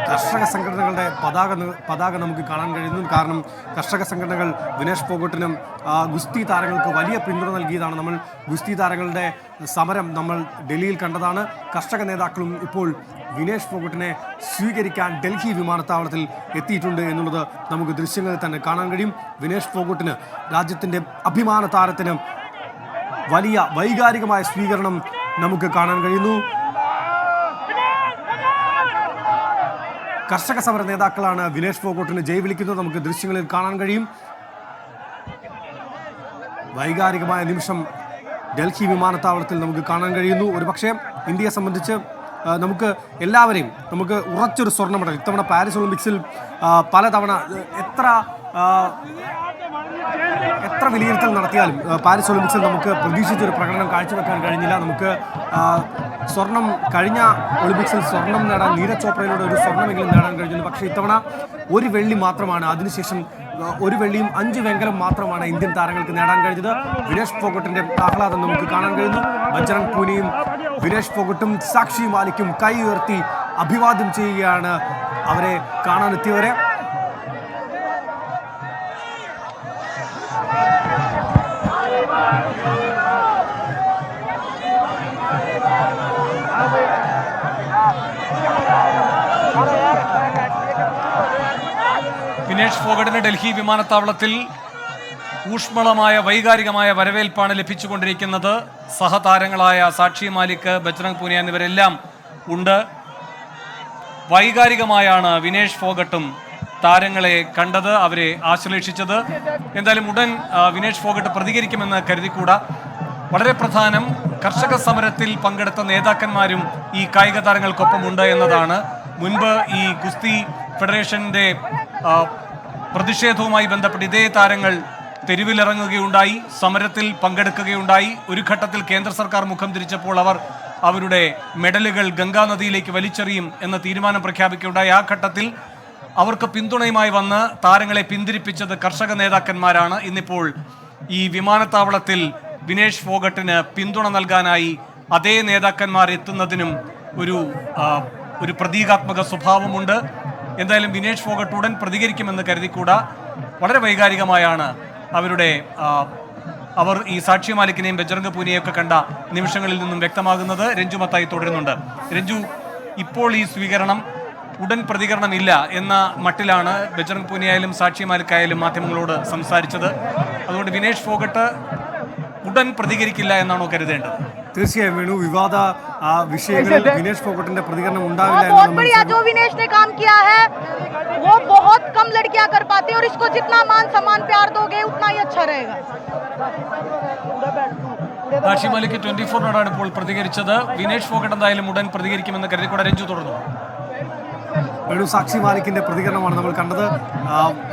കർഷക സംഘടനകളുടെ പതാക നമുക്ക് കാണാൻ കഴിയുന്നു. കാരണം കർഷക സംഘടനകൾ വിനേഷ് ഫോഗട്ടിനും ഗുസ്തി താരങ്ങൾക്ക് വലിയ പിന്തുണ നൽകിയതാണ്. നമ്മൾ ഗുസ്തി താരങ്ങളുടെ സമരം നമ്മൾ ഡൽഹിയിൽ കണ്ടതാണ്. കർഷക നേതാക്കളും ഇപ്പോൾ വിനേഷ് ഫോഗട്ടിനെ സ്വീകരിക്കാൻ ഡൽഹി വിമാനത്താവളത്തിൽ എത്തിയിട്ടുണ്ട് എന്നുള്ളത് നമുക്ക് ദൃശ്യങ്ങളിൽ തന്നെ കാണാൻ കഴിയും. വിനേഷ് ഫോഗട്ടിന്, രാജ്യത്തിൻ്റെ അഭിമാന താരത്തിന് വലിയ വൈകാരികമായ സ്വീകരണം നമുക്ക് കാണാൻ കഴിയുന്നു. കർഷക സമര നേതാക്കളാണ് വിനേഷ് ഫോഗട്ടിന് ജയ് വിളിക്കുന്നത്. നമുക്ക് ദൃശ്യങ്ങളിൽ കാണാൻ കഴിയും. വൈകാരികമായ നിമിഷം ഡൽഹി വിമാനത്താവളത്തിൽ നമുക്ക് കാണാൻ കഴിയുന്നു. ഒരുപക്ഷെ ഇന്ത്യയെ സംബന്ധിച്ച് നമുക്ക് എല്ലാവരെയും നമുക്ക് ഉറച്ചൊരു സ്വർണ്ണ മെഡൽ ഇത്തവണ പാരീസ് ഒളിമ്പിക്സിൽ പലതവണ എത്ര വിലയിരുത്തൽ നടത്തിയാലും പാരീസ് ഒളിമ്പിക്സിൽ നമുക്ക് പ്രതീക്ഷിച്ചൊരു പ്രകടനം കാഴ്ചവെക്കാൻ കഴിഞ്ഞില്ല. നമുക്ക് സ്വർണം കഴിഞ്ഞ ഒളിമ്പിക്സിൽ സ്വർണം നേടാൻ നീരജ് ചോപ്രയിലൂടെ ഒരു സ്വർണ്ണമെങ്കിലും നേടാൻ കഴിഞ്ഞിരുന്നു. പക്ഷേ ഇത്തവണ ഒരു വെള്ളി മാത്രമാണ്, അതിനുശേഷം ഒരു വെള്ളിയും 5 വെങ്കലം മാത്രമാണ് ഇന്ത്യൻ താരങ്ങൾക്ക് നേടാൻ കഴിഞ്ഞത്. വിനേഷ് ഫോഗട്ടിന്റെ ആഹ്ലാദം നമുക്ക് കാണാൻ കഴിയുന്നു. ബജ്രംഗ് പൂനിയും വിനേഷ് ഫോഗട്ടും സാക്ഷി മാലിക്കും കൈ ഉയർത്തി അഭിവാദ്യം ചെയ്യുകയാണ് അവരെ കാണാനെത്തിയവരെ. വിനേഷ് ഫോഗട്ടിന് ഡൽഹി വിമാനത്താവളത്തിൽ ഊഷ്മളമായ വൈകാരികമായ വരവേൽപ്പാണ് ലഭിച്ചുകൊണ്ടിരിക്കുന്നത്. സഹതാരങ്ങളായ സാക്ഷി മാലിക്, ബജ്രംഗ് പൂനിയ എന്നിവരെല്ലാം ഉണ്ട്. വൈകാരികമായാണ് വിനേഷ് ഫോഗട്ടും താരങ്ങളെ കണ്ടത്, അവരെ ആശ്ലേഷിച്ചത്. എന്തായാലും ഉടൻ വിനേഷ് ഫോഗട്ട് പ്രതികരിക്കുമെന്ന് കരുതിക്കൂടാ. വളരെ പ്രധാനം, കർഷക സമരത്തിൽ പങ്കെടുത്ത നേതാക്കന്മാരും ഈ കായിക താരങ്ങൾക്കൊപ്പമുണ്ട് എന്നതാണ്. മുൻപ് ഈ ഗുസ്തി ഫെഡറേഷന്റെ പ്രതിഷേധവുമായി ബന്ധപ്പെട്ട് ഇതേ താരങ്ങൾ തെരുവിലിറങ്ങുകയുണ്ടായി, സമരത്തിൽ പങ്കെടുക്കുകയുണ്ടായി. ഒരു ഘട്ടത്തിൽ കേന്ദ്ര സർക്കാർ മുഖം തിരിച്ചപ്പോൾ അവർ അവരുടെ മെഡലുകൾ ഗംഗാനദിയിലേക്ക് വലിച്ചെറിയും എന്ന തീരുമാനം പ്രഖ്യാപിക്കുകയുണ്ടായി. ആ ഘട്ടത്തിൽ അവർക്ക് പിന്തുണയുമായി വന്ന് താരങ്ങളെ പിന്തിരിപ്പിച്ചത് കർഷക നേതാക്കന്മാരാണ്. ഇന്നിപ്പോൾ ഈ വിമാനത്താവളത്തിൽ വിനേഷ് ഫോഗട്ടിന് പിന്തുണ നൽകാനായി അതേ നേതാക്കന്മാർ എത്തുന്നതിനും ഒരു പ്രതീകാത്മക സ്വഭാവമുണ്ട്. എന്തായാലും വിനേഷ് ഫോഗട്ട് ഉടൻ പ്രതികരിക്കുമെന്ന് കരുതിക്കൂടാ. വളരെ വൈകാരികമായാണ് അവർ ഈ സാക്ഷി മാലിക്കിനെയും ബജ്രംഗ് പൂനിയെയും ഒക്കെ കണ്ട നിമിഷങ്ങളിൽ നിന്നും വ്യക്തമാകുന്നത്. രഞ്ജു മത്തായി തുടരുന്നുണ്ട്. രഞ്ജു, ഇപ്പോൾ ഈ സ്വീകരണം ഉടൻ പ്രതികരണമില്ല എന്ന മട്ടിലാണ് ബജ്രംഗ് പൂനിയായാലും സാക്ഷി മാലിക്കായാലും മാധ്യമങ്ങളോട് സംസാരിച്ചത്. അതുകൊണ്ട് വിനേഷ് ഫോഗട്ട് ഉടൻ പ്രതികരിക്കില്ല എന്നാണോ കരുതേണ്ടത്? തീർച്ചയായും വേണു, വിവാദ വിഷയങ്ങളിൽ വിനേഷ് ഫോഗട്ടിന്റെ പ്രതികരണം ഉണ്ടാവില്ല. സാക്ഷി മാലിക് 24 ഇപ്പോൾ പ്രതികരിച്ചത്. വിനേഷ് ഫോഗട്ട് എന്തായാലും ഉടൻ പ്രതികരിക്കുമെന്ന് കരുതിക്കൂടെ. രഞ്ജു തുടർന്നു. വേണു, സാക്ഷി മാലിക്കിന്റെ പ്രതികരണമാണ് നമ്മൾ കണ്ടത്.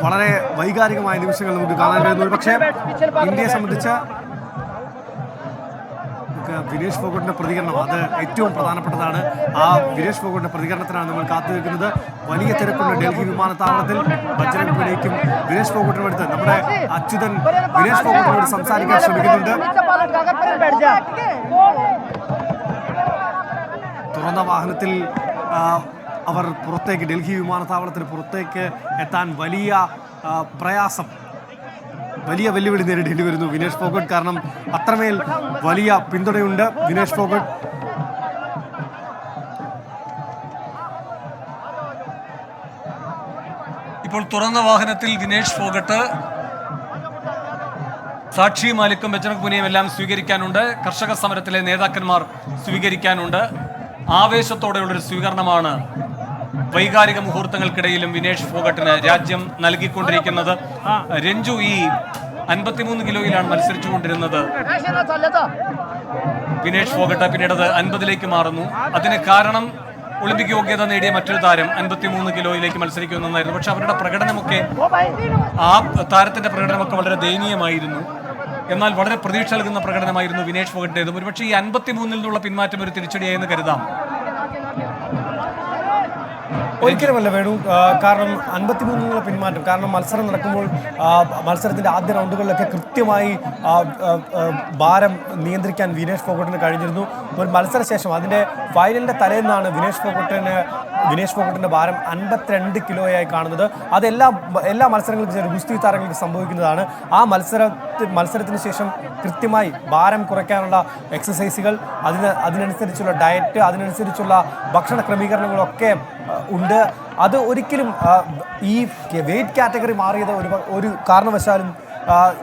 വളരെ വൈകാരികമായ നിമിഷങ്ങൾ നമുക്ക് കാണാൻ കഴിയുന്നു. പക്ഷേ ഇന്ത്യയെ സംബന്ധിച്ച് വിനേഷ് ഫോഗട്ടിന്റെ പ്രതികരണം അത് ഏറ്റവും പ്രധാനപ്പെട്ടതാണ്. ആ വിനേഷ് ഫോഗട്ടിന്റെ പ്രതികരണത്തിനാണ് നമ്മൾ കാത്തുനിൽക്കുന്നത്. വലിയ തിരക്കുള്ള ഡൽഹി വിമാനത്താവളത്തിൽ ബജ്രംഗ് പൂനിയയ്ക്കും വിനേഷ് ഫോഗട്ടിനും അടുത്ത് നമ്മുടെ അച്യുതൻ വിനേഷ് ഫോഗട്ടിനോട് സംസാരിക്കാൻ ശ്രമിക്കുന്നുണ്ട്. തുറന്ന വാഹനത്തിൽ അവർ പുറത്തേക്ക്, ഡൽഹി വിമാനത്താവളത്തിന് പുറത്തേക്ക് എത്താൻ വലിയ പ്രയാസം, വലിയ വെല്ലുവിളി നേരിടേണ്ടി വരുന്നു വിനേഷ് ഫോഗട്ട്. കാരണം അത്രമേൽ വലിയ പിന്തുണയുണ്ട് വിനേഷ് ഫോഗട്ട്. ഇപ്പോൾ തുറന്ന വാഹനത്തിൽ വിനേഷ് ഫോഗട്ട് സാക്ഷി മാലിക്കും ബജ്രംഗ് പൂനിയയും എല്ലാം സ്വീകരിക്കാനുണ്ട്. കർഷക സമരത്തിലെ നേതാക്കന്മാർ സ്വീകരിക്കാനുണ്ട്. ആവേശത്തോടെയുള്ളൊരു സ്വീകരണമാണ് വൈകാരിക മുഹൂർത്തങ്ങൾക്കിടയിലും വിനേഷ് ഫോഗട്ടിന് രാജ്യം നൽകിക്കൊണ്ടിരിക്കുന്നത്. രഞ്ജു, ഈ 53 കിലോയിലാണ് മത്സരിച്ചുകൊണ്ടിരുന്നത് വിനേഷ് ഫോഗട്ട്. പിന്നീട് അത് 50ലേക്ക് മാറുന്നു. അതിന് കാരണം ഒളിമ്പിക് യോഗ്യത നേടിയ മറ്റൊരു താരം 53 കിലോയിലേക്ക് മത്സരിക്കുമെന്നായിരുന്നു. പക്ഷെ അവരുടെ പ്രകടനമൊക്കെ, ആ താരത്തിന്റെ പ്രകടനമൊക്കെ വളരെ ദയനീയമായിരുന്നു. എന്നാൽ വളരെ പ്രതീക്ഷ നൽകുന്ന പ്രകടനമായിരുന്നു വിനേഷ് ഫോഗട്ടിൻ്റെതും. ഒരുപക്ഷെ ഈ 53-ൽ നിന്നുള്ള പിന്മാറ്റം ഒരു തിരിച്ചടിയായെന്ന് കരുതാം. ഒരിക്കലുമല്ല വേണു. കാരണം 53 പിന്മാറ്റം. കാരണം മത്സരം നടക്കുമ്പോൾ മത്സരത്തിൻ്റെ ആദ്യ റൗണ്ടുകളിലൊക്കെ കൃത്യമായി ഭാരം നിയന്ത്രിക്കാൻ വിനേഷ് ഫോഗട്ടിന് കഴിഞ്ഞിരുന്നു. ഒരു മത്സരശേഷം അതിൻ്റെ ഫൈനലിൻ്റെ തലേന്നാണ് വിനേഷ് ഫോഗട്ടിൻ്റെ ഭാരം 52 കിലോയായി കാണുന്നത്. അത് എല്ലാ മത്സരങ്ങൾക്കും ഗുസ്തി താരങ്ങൾക്ക് സംഭവിക്കുന്നതാണ്. ആ മത്സരത്തിന് ശേഷം കൃത്യമായി ഭാരം കുറയ്ക്കാനുള്ള എക്സസൈസുകൾ, അതിനനുസരിച്ചുള്ള ഡയറ്റ്, അതിനനുസരിച്ചുള്ള ഭക്ഷണ ക്രമീകരണങ്ങളൊക്കെ ഉണ്ട്. അത് ഒരിക്കലും ഈ വെയിറ്റ് കാറ്റഗറി മാറിയത് ഒരു കാരണവശാലും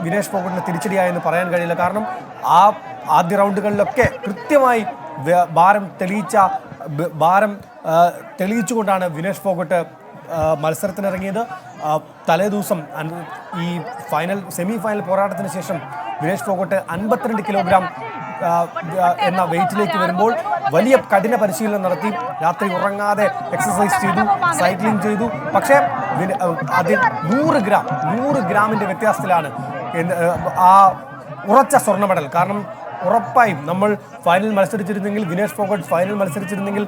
വിനേഷ് ഫോഗട്ടിന് തിരിച്ചടിയായെന്ന് പറയാൻ കഴിയില്ല. കാരണം ആ ആദ്യ റൗണ്ടുകളിലൊക്കെ കൃത്യമായി ഭാരം തെളിയിച്ചുകൊണ്ടാണ് വിനേഷ് ഫോഗട്ട് മത്സരത്തിനിറങ്ങിയത്. തലേദിവസം ഈ സെമി ഫൈനൽ പോരാട്ടത്തിന് ശേഷം വിനേഷ് ഫോഗട്ട് 52 കിലോഗ്രാം എന്ന വെയിറ്റിലേക്ക് വരുമ്പോൾ വലിയ കഠിന പരിശീലനം നടത്തി, രാത്രി ഉറങ്ങാതെ എക്സസൈസ് ചെയ്തു, സൈക്ലിംഗ് ചെയ്തു. പക്ഷേ അത് 100 ഗ്രാമിൻ്റെ വ്യത്യാസത്തിലാണ് ആ ഉറച്ച സ്വർണ്ണ മെഡൽ. കാരണം ഉറപ്പായും നമ്മൾ ഫൈനൽ മത്സരിച്ചിരുന്നെങ്കിൽ, വിനേഷ് ഫോഗട്ട് ഫൈനൽ മത്സരിച്ചിരുന്നെങ്കിൽ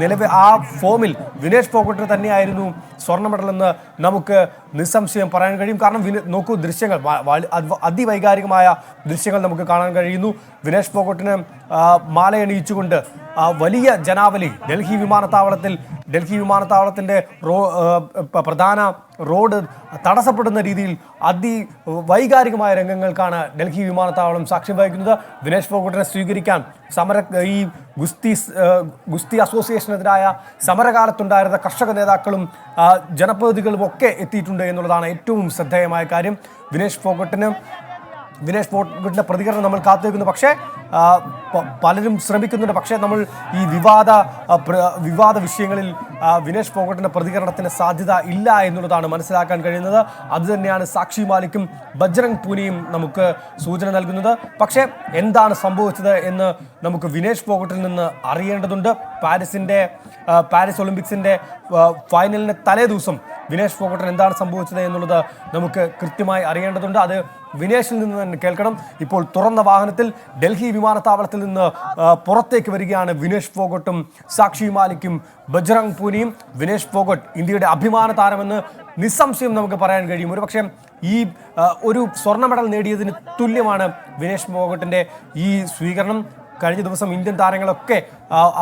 നിലവിൽ ആ ഫോമിൽ വിനേഷ് ഫോഗട്ടിന് തന്നെയായിരുന്നു സ്വർണ്ണ മെഡൽ എന്ന് നമുക്ക് നിസ്സംശയം പറയാൻ കഴിയും. കാരണം നോക്കൂ, ദൃശ്യങ്ങൾ അതിവൈകാരികമായ ദൃശ്യങ്ങൾ നമുക്ക് കാണാൻ കഴിയുന്നു. വിനേഷ് ഫോഗട്ടിന് മാലയണിയിച്ചുകൊണ്ട് വലിയ ജനാവലി ഡൽഹി വിമാനത്താവളത്തിൻ്റെ പ്രധാന റോഡ് തടസ്സപ്പെടുന്ന രീതിയിൽ അതിവൈകാരികമായ രംഗങ്ങൾക്കാണ് ഡൽഹി വിമാനത്താവളം സാക്ഷ്യം വഹിക്കുന്നത്. വിനേഷ് ഫോഗട്ടിനെ സ്വീകരിക്കാൻ ഈ ഗുസ്തി അസോസിയേഷനെതിരായ സമരകാലത്തുണ്ടായിരുന്ന കർഷക നേതാക്കളും ജനപ്രതിനിധികളും ഒക്കെ എത്തിയിട്ടുണ്ട് എന്നുള്ളതാണ് ഏറ്റവും ശ്രദ്ധേയമായ കാര്യം. വിനേഷ് ഫോഗട്ടിൻ്റെ പ്രതികരണം നമ്മൾ കാത്തുവെക്കുന്നു. പക്ഷേ പലരും ശ്രമിക്കുന്നുണ്ട്. പക്ഷേ നമ്മൾ ഈ വിവാദ വിഷയങ്ങളിൽ വിനേഷ് ഫോഗട്ടിൻ്റെ പ്രതികരണത്തിന് സാധ്യത ഇല്ല എന്നുള്ളതാണ് മനസ്സിലാക്കാൻ കഴിയുന്നത്. അതുതന്നെയാണ് സാക്ഷി മാലിക്കും ബജ്രംഗ് പൂനിയും നമുക്ക് സൂചന നൽകുന്നത്. പക്ഷേ എന്താണ് സംഭവിച്ചത് എന്ന് നമുക്ക് വിനേഷ് ഫോഗട്ടിൽ നിന്ന് അറിയേണ്ടതുണ്ട്. പാരീസ് ഒളിമ്പിക്സിൻ്റെ ഫൈനലിന് തലേ ദിവസം വിനേഷ് ഫോഗട്ടിന് എന്താണ് സംഭവിച്ചത് എന്നുള്ളത് നമുക്ക് കൃത്യമായി അറിയേണ്ടതുണ്ട്. അത് വിനേഷിൽ നിന്ന് തന്നെ കേൾക്കണം. ഇപ്പോൾ തുറന്ന വാഹനത്തിൽ ഡൽഹി വിമാനത്താവളത്തിൽ നിന്ന് പുറത്തേക്ക് വരികയാണ് വിനേഷ് ഫോഗട്ടും സാക്ഷി മാലിക്കും ബജ്രംഗ് പൂനിയും. വിനേഷ് ഫോഗട്ട് ഇന്ത്യയുടെ അഭിമാന താരമെന്ന് നിസ്സംശയം നമുക്ക് പറയാൻ കഴിയും. ഒരുപക്ഷെ ഈ ഒരു സ്വർണ്ണ മെഡൽ നേടിയതിന് തുല്യമാണ് വിനേഷ് ഫോഗട്ടിൻ്റെ ഈ സ്വീകരണം. കഴിഞ്ഞ ദിവസം ഇന്ത്യൻ താരങ്ങളൊക്കെ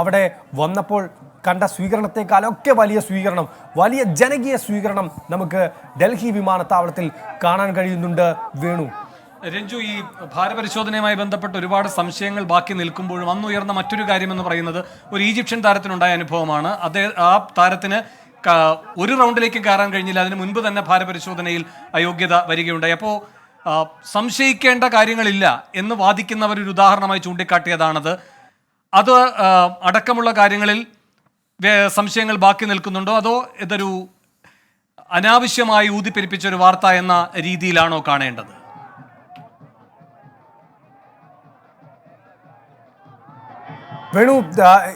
അവിടെ വന്നപ്പോൾ കണ്ട സ്വീകരണത്തെക്കാളൊക്കെ വലിയ ജനകീയ സ്വീകരണം നമുക്ക് ഡൽഹി വിമാനത്താവളത്തിൽ കാണാൻ കഴിയുന്നുണ്ട്. വേണു, രഞ്ജു, ഈ ഭാരപരിശോധനയുമായി ബന്ധപ്പെട്ട് ഒരുപാട് സംശയങ്ങൾ ബാക്കി നിൽക്കുമ്പോഴും അന്നുയർന്ന മറ്റൊരു കാര്യമെന്ന് പറയുന്നത് ഒരു ഈജിപ്ഷ്യൻ താരത്തിനുണ്ടായ അനുഭവമാണ്. ആ താരത്തിന് ഒരു റൗണ്ടിലേക്ക് കയറാൻ കഴിഞ്ഞില്ല. അതിന് മുൻപ് തന്നെ ഭാരപരിശോധനയിൽ അയോഗ്യത വരികയുണ്ടായി. അപ്പോൾ സംശയിക്കേണ്ട കാര്യങ്ങളില്ല എന്ന് വാദിക്കുന്നവരൊരു ഉദാഹരണമായി ചൂണ്ടിക്കാട്ടിയതാണത്. അത് അടക്കമുള്ള കാര്യങ്ങളിൽ സംശയങ്ങൾ ബാക്കി നിൽക്കുന്നുണ്ടോ, അതോ ഇതൊരു അനാവശ്യമായി ഊതിപ്പെരിപ്പിച്ച ഒരു വാർത്ത എന്ന രീതിയിലാണോ കാണേണ്ടത്? വേണു,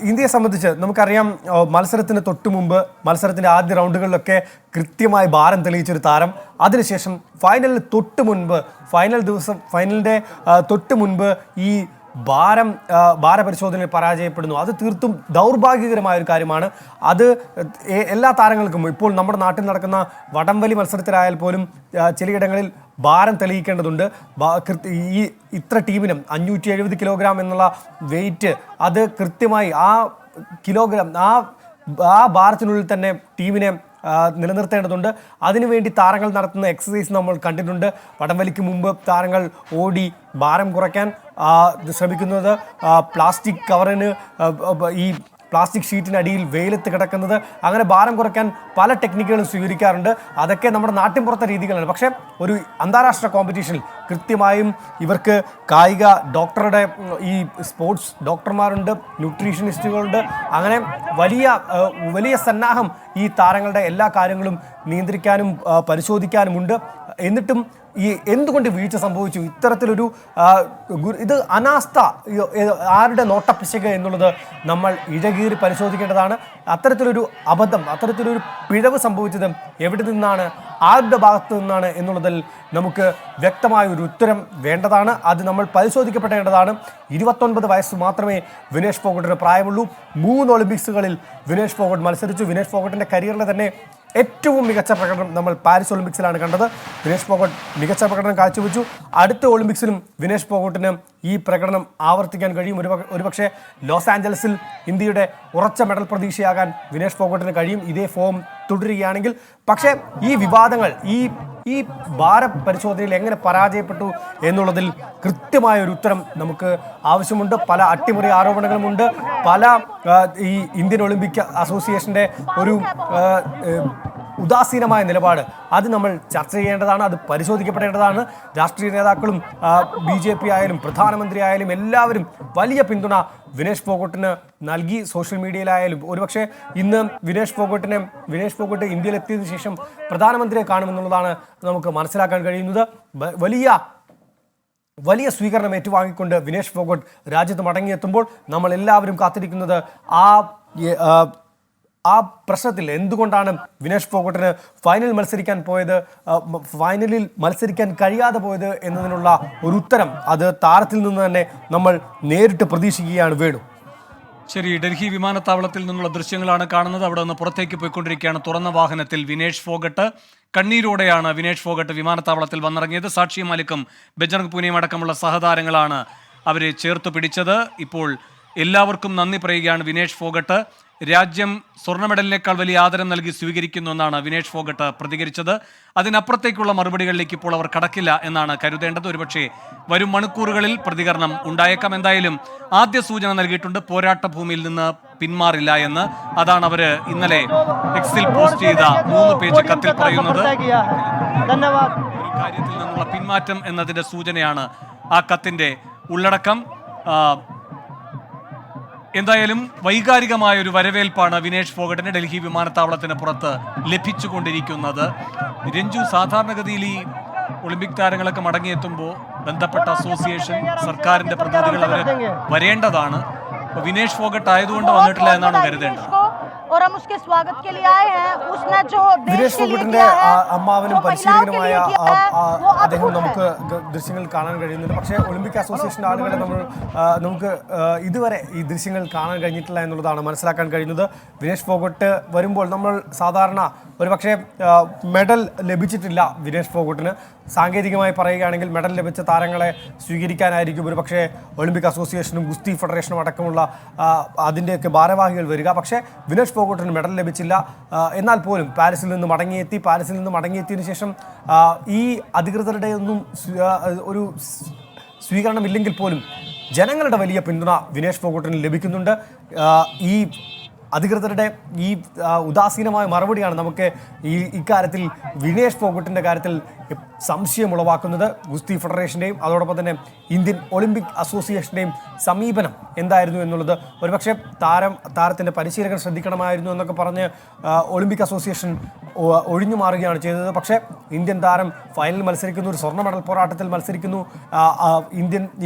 ഇന്ത്യയെ സംബന്ധിച്ച് നമുക്കറിയാം, മത്സരത്തിന് തൊട്ട് മുമ്പ് മത്സരത്തിൻ്റെ ആദ്യ റൗണ്ടുകളിലൊക്കെ കൃത്യമായി ഭാരം തെളിയിച്ചൊരു താരം. അതിനുശേഷം ഫൈനലിൻ്റെ തൊട്ട് മുൻപ് ഈ ഭാരപരിശോധനയിൽ പരാജയപ്പെടുന്നു. അത് തീർത്തും ദൗർഭാഗ്യകരമായ ഒരു കാര്യമാണ്. അത് എല്ലാ താരങ്ങൾക്കും, ഇപ്പോൾ നമ്മുടെ നാട്ടിൽ നടക്കുന്ന വടംവലി മത്സരത്തിലായാൽ പോലും ചിലയിടങ്ങളിൽ ഭാരം തെളിയിക്കേണ്ടതുണ്ട്. ഇത്ര ടീമിനും 570 കിലോഗ്രാം എന്നുള്ള വെയിറ്റ്, അത് കൃത്യമായി ആ കിലോഗ്രാം ആ ഭാരത്തിനുള്ളിൽ തന്നെ ടീമിനെ നിലനിർത്തേണ്ടതുണ്ട്. അതിനുവേണ്ടി താരങ്ങൾ നടത്തുന്ന എക്സസൈസ് നമ്മൾ കണ്ടിട്ടുണ്ട്. വടംവലിക്ക് മുമ്പ് താരങ്ങൾ ഓടി ഭാരം കുറയ്ക്കാൻ ശ്രമിക്കുന്നത്, പ്ലാസ്റ്റിക് കവറിന് ഈ പ്ലാസ്റ്റിക് ഷീറ്റിനടിയിൽ വെയിലത്ത് കിടക്കുന്നത്, അങ്ങനെ ഭാരം കുറയ്ക്കാൻ പല ടെക്നിക്കുകളും സ്വീകരിക്കാറുണ്ട്. അതൊക്കെ നമ്മുടെ നാട്ടിൻപുറത്തെ രീതികളാണ്. പക്ഷേ ഒരു അന്താരാഷ്ട്ര കോമ്പറ്റീഷനിൽ കൃത്യമായും ഇവർക്ക് കായിക ഡോക്ടറുടെ ഈ സ്പോർട്സ് ഡോക്ടർമാരുണ്ട്, ന്യൂട്രീഷനിസ്റ്റുകളുണ്ട്. അങ്ങനെ വലിയ സന്നാഹം ഈ താരങ്ങളുടെ എല്ലാ കാര്യങ്ങളും നിയന്ത്രിക്കാനും പരിശോധിക്കാനുമുണ്ട്. എന്നിട്ടും എന്തുകൊണ്ട് വീഴ്ച സംഭവിച്ചു? ഇത്തരത്തിലൊരു ഇത് അനാസ്ഥ, ആരുടെ നോട്ടപ്പിശക് എന്നുള്ളത് നമ്മൾ ഇഴകീറി പരിശോധിക്കേണ്ടതാണ്. അത്തരത്തിലൊരു അബദ്ധം, അത്തരത്തിലൊരു പിഴവ് സംഭവിച്ചത് എവിടെ നിന്നാണ്? ആരുടെ ഭാഗത്തു നിന്നാണ് എന്നുള്ളതിൽ നമുക്ക് വ്യക്തമായ ഒരു ഉത്തരം വേണ്ടതാണ്. അത് നമ്മൾ പരിശോധിക്കപ്പെടേണ്ടതാണ്. 29 വയസ്സ് മാത്രമേ വിനേഷ് ഫോഗട്ടിന് പ്രായമുള്ളൂ. 3 ഒളിമ്പിക്സുകളിൽ വിനേഷ് ഫോഗട്ട് മത്സരിച്ചു. വിനേഷ് ഫോഗട്ടിൻ്റെ കരിയറിലെ തന്നെ ഏറ്റവും മികച്ച പ്രകടനം നമ്മൾ പാരീസ് ഒളിമ്പിക്സിലാണ് കണ്ടത്. വിനേഷ് ഫോഗട്ട് മികച്ച പ്രകടനം കാഴ്ചവെച്ചു. അടുത്ത ഒളിമ്പിക്സിലും വിനേഷ് ഫോഗട്ടിന് ഈ പ്രകടനം ആവർത്തിക്കാൻ കഴിയും. ഒരുപക്ഷെ ലോസ് ആഞ്ചലസിൽ ഇന്ത്യയുടെ ഉറച്ച മെഡൽ പ്രതീക്ഷയാകാൻ വിനേഷ് ഫോഗട്ടിന് കഴിയും, ഇതേ ഫോം തുടരുകയാണെങ്കിൽ. പക്ഷേ ഈ വിവാദങ്ങൾ, ഈ ഭാര പരിശോധനയിൽ എങ്ങനെ പരാജയപ്പെട്ടു എന്നുള്ളതിൽ കൃത്യമായ ഒരു ഉത്തരം നമുക്ക് ആവശ്യമുണ്ട്. പല അട്ടിമറി ആരോപണങ്ങളുമുണ്ട്. പല ഈ ഇന്ത്യൻ ഒളിമ്പിക് അസോസിയേഷൻ്റെ ഒരു ഉദാസീനമായ നിലപാട് അത് നമ്മൾ ചർച്ച ചെയ്യേണ്ടതാണ്, അത് പരിശോധിക്കപ്പെടേണ്ടതാണ്. രാഷ്ട്രീയ നേതാക്കളും BJP ആയാലും പ്രധാനമന്ത്രി ആയാലും എല്ലാവരും വലിയ പിന്തുണ വിനേഷ് ഫോഗട്ടിന് നൽകി. സോഷ്യൽ മീഡിയയിലായാലും ഒരുപക്ഷെ ഇന്ന് വിനേഷ് ഫോഗട്ട് ഇന്ത്യയിലെത്തിയതിനു ശേഷം പ്രധാനമന്ത്രിയെ കാണുമെന്നുള്ളതാണ് നമുക്ക് മനസ്സിലാക്കാൻ കഴിയുന്നത്. വലിയ സ്വീകരണം ഏറ്റുവാങ്ങിക്കൊണ്ട് വിനേഷ് ഫോഗട്ട് രാജ്യത്ത് മടങ്ങിയെത്തുമ്പോൾ നമ്മൾ എല്ലാവരും കാത്തിരിക്കുന്നത് ആ പ്രശ്നത്തിൽ എന്തുകൊണ്ടാണ് വിനേഷ് ഫോഗട്ടിന് ഫൈനലിൽ മത്സരിക്കാൻ കഴിയാതെ പോയത് എന്നതിനുള്ള ഒരു ഉത്തരം അത് താരത്തിൽ നിന്ന് തന്നെ നമ്മൾ നേരിട്ട് പ്രതീക്ഷിക്കുകയാണ്. വേണു, ശരി, ഡൽഹി വിമാനത്താവളത്തിൽ നിന്നുള്ള ദൃശ്യങ്ങളാണ് കാണുന്നത്. അവിടെ നിന്ന് പുറത്തേക്ക് പോയിക്കൊണ്ടിരിക്കുകയാണ് തുറന്ന വാഹനത്തിൽ വിനേഷ് ഫോഗട്ട്. കണ്ണീരോടെയാണ് വിനേഷ് ഫോഗട്ട് വിമാനത്താവളത്തിൽ വന്നിറങ്ങിയത്. സാക്ഷി മാലിക്കും ബജ്രംഗ് പൂനിയയും അടക്കമുള്ള സഹതാരങ്ങളാണ് അവരെ ചേർത്ത് പിടിച്ചത്. ഇപ്പോൾ എല്ലാവർക്കും നന്ദി പറയുകയാണ് വിനേഷ് ഫോഗട്ട്. രാജ്യം സ്വർണ്ണ മെഡലിനേക്കാൾ വലിയ ആദരം നൽകി സ്വീകരിക്കുന്നു എന്നാണ് വിനേഷ് ഫോഗട്ട് പ്രതികരിച്ചത്. അതിനപ്പുറത്തേക്കുള്ള മറുപടികളിലേക്ക് ഇപ്പോൾ അവർ കടക്കില്ല എന്നാണ് കരുതേണ്ടത്. ഒരുപക്ഷെ വരും മണിക്കൂറുകളിൽ പ്രതികരണം ഉണ്ടായേക്കാം. എന്തായാലും ആദ്യ സൂചന നൽകിയിട്ടുണ്ട്, പോരാട്ട ഭൂമിയിൽ നിന്ന് പിന്മാറില്ല എന്ന്. അതാണ് അവര് ഇന്നലെ എക്സിൽ പോസ്റ്റ് ചെയ്ത 3 പേജ് കത്തിൽ പറയുന്നത്. ഒരു കാര്യത്തിൽ നിന്നുള്ള പിന്മാറ്റം എന്നതിന്റെ സൂചനയാണ് ആ കത്തിന്റെ ഉള്ളടക്കം. എന്തായാലും വൈകാരികമായ ഒരു വരവേൽപ്പാണ് വിനേഷ് ഫോഗട്ടിന് ഡൽഹി വിമാനത്താവളത്തിന് പുറത്ത് ലഭിച്ചുകൊണ്ടിരിക്കുന്നത്. രഞ്ജു, സാധാരണഗതിയിൽ ഈ ഒളിമ്പിക് താരങ്ങളൊക്കെ മടങ്ങിയെത്തുമ്പോൾ ബന്ധപ്പെട്ട അസോസിയേഷൻ, സർക്കാരിന്റെ പ്രതിനിധികൾ അവർ വരേണ്ടതാണ്. വിനേഷ് ഫോഗട്ട് ആയതുകൊണ്ട് വന്നിട്ടില്ല എന്നാണ് കരുതേണ്ടത്. വിനേഷ് ഫോഗട്ടിന്റെ അമ്മാവനും പരിശീലകനുമായ അദ്ദേഹം നമുക്ക് ദൃശ്യങ്ങൾ കാണാൻ കഴിയുന്നുണ്ട്. പക്ഷേ ഒളിമ്പിക് അസോസിയേഷൻ്റെ ആളുകളെ നമുക്ക് ഇതുവരെ ഈ ദൃശ്യങ്ങൾ കാണാൻ കഴിഞ്ഞിട്ടില്ല എന്നുള്ളതാണ് മനസ്സിലാക്കാൻ കഴിയുന്നത്. വിനേഷ് ഫോഗട്ട് വരുമ്പോൾ നമ്മൾ സാധാരണ ഒരുപക്ഷെ മെഡൽ ലഭിച്ചിട്ടില്ല വിനേഷ് ഫോഗട്ടിന്. സാങ്കേതികമായി പറയുകയാണെങ്കിൽ മെഡൽ ലഭിച്ച താരങ്ങളെ സ്വീകരിക്കാനായിരിക്കും ഒരുപക്ഷെ ഒളിമ്പിക് അസോസിയേഷനും ഗുസ്തി ഫെഡറേഷനും അടക്കമുള്ള അതിൻ്റെയൊക്കെ ഭാരവാഹികൾ വരിക. പക്ഷേ വിനേഷ് ഫോഗട്ടിന് മെഡൽ ലഭിച്ചില്ല. എന്നാൽ പോലും പാരീസിൽ നിന്ന് മടങ്ങിയെത്തിയതിനു ശേഷം ഈ അധികൃതരുടെ ഒന്നും ഒരു സ്വീകരണമില്ലെങ്കിൽ പോലും ജനങ്ങളുടെ വലിയ പിന്തുണ വിനേഷ് ഫോഗട്ടിന് ലഭിക്കുന്നുണ്ട്. ഈ അധികൃതരുടെ ഈ ഉദാസീനമായ മറുപടിയാണ് നമുക്ക് ഇക്കാര്യത്തിൽ വിനേഷ് ഫോഗട്ടിൻ്റെ കാര്യത്തിൽ സംശയമുളവാക്കുന്നത്. ഗുസ്തി ഫെഡറേഷൻ്റെയും അതോടൊപ്പം തന്നെ ഇന്ത്യൻ ഒളിമ്പിക് അസോസിയേഷൻ്റെയും സമീപനം എന്തായിരുന്നു എന്നുള്ളത് ഒരുപക്ഷെ താരത്തിൻ്റെ പരിശീലകൻ ശ്രദ്ധിക്കണമായിരുന്നു എന്നൊക്കെ പറഞ്ഞ് ഒളിമ്പിക് അസോസിയേഷൻ ഒഴിഞ്ഞു മാറുകയാണ് ചെയ്തത്. പക്ഷേ ഇന്ത്യൻ താരം ഫൈനലിൽ മത്സരിക്കുന്നു, ഒരു സ്വർണ്ണ മെഡൽ പോരാട്ടത്തിൽ മത്സരിക്കുന്നു.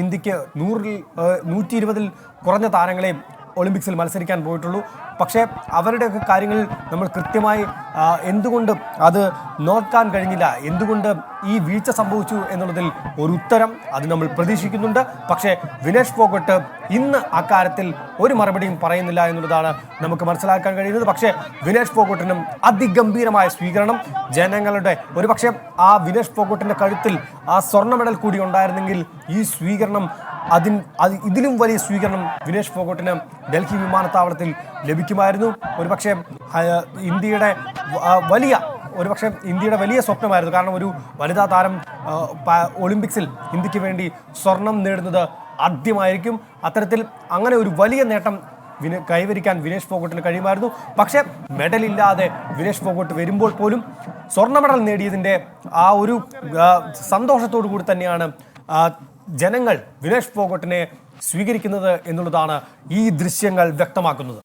ഇന്ത്യക്ക് 120-ൽ കുറഞ്ഞ താരങ്ങളെ ഒളിമ്പിക്സിൽ മത്സരിക്കാൻ പോയിട്ടുള്ളൂ. പക്ഷേ അവരുടെയൊക്കെ കാര്യങ്ങളിൽ നമ്മൾ കൃത്യമായി എന്തുകൊണ്ട് അത് നോക്കാൻ കഴിഞ്ഞില്ല, എന്തുകൊണ്ട് ഈ വീഴ്ച സംഭവിച്ചു എന്നുള്ളതിൽ ഒരു ഉത്തരം അത് നമ്മൾ പ്രതീക്ഷിക്കുന്നുണ്ട്. പക്ഷേ വിനേഷ് ഫോഗട്ട് ഇന്ന് അക്കാര്യത്തിൽ ഒരു മറുപടിയും പറയുന്നില്ല എന്നുള്ളതാണ് നമുക്ക് മനസ്സിലാക്കാൻ കഴിയുന്നത്. പക്ഷേ വിനേഷ് ഫോഗട്ടിനും അതിഗംഭീരമായ സ്വീകരണം ജനങ്ങളുടെ, ഒരുപക്ഷെ ആ വിനേഷ് ഫോഗട്ടിൻ്റെ കഴുത്തിൽ ആ സ്വർണ്ണ മെഡൽ കൂടി ഉണ്ടായിരുന്നെങ്കിൽ ഈ സ്വീകരണം ഇതിലും വലിയ സ്വീകരണം വിനേഷ് ഫോഗട്ടിന് ഡൽഹി വിമാനത്താവളത്തിൽ ലഭിക്കുമായിരുന്നു. ഒരുപക്ഷെ ഇന്ത്യയുടെ വലിയ സ്വപ്നമായിരുന്നു. കാരണം ഒരു വനിതാ താരം ഒളിമ്പിക്സിൽ ഇന്ത്യക്ക് വേണ്ടി സ്വർണം നേടുന്നത് ആദ്യമായിരിക്കും. അത്തരത്തിൽ അങ്ങനെ ഒരു വലിയ നേട്ടം കൈവരിക്കാൻ വിനേഷ് ഫോഗട്ടിന് കഴിയുമായിരുന്നു. പക്ഷേ മെഡലില്ലാതെ വിനേഷ് ഫോഗട്ട് വരുമ്പോൾ പോലും സ്വർണ്ണ മെഡൽ നേടിയതിൻ്റെ ആ ഒരു സന്തോഷത്തോടു കൂടി തന്നെയാണ് ജനങ്ങൾ വിനേഷ് ഫോഗട്ടിനെ സ്വീകരിക്കുന്നത് എന്നുള്ളതാണ് ഈ ദൃശ്യങ്ങൾ വ്യക്തമാക്കുന്നത്.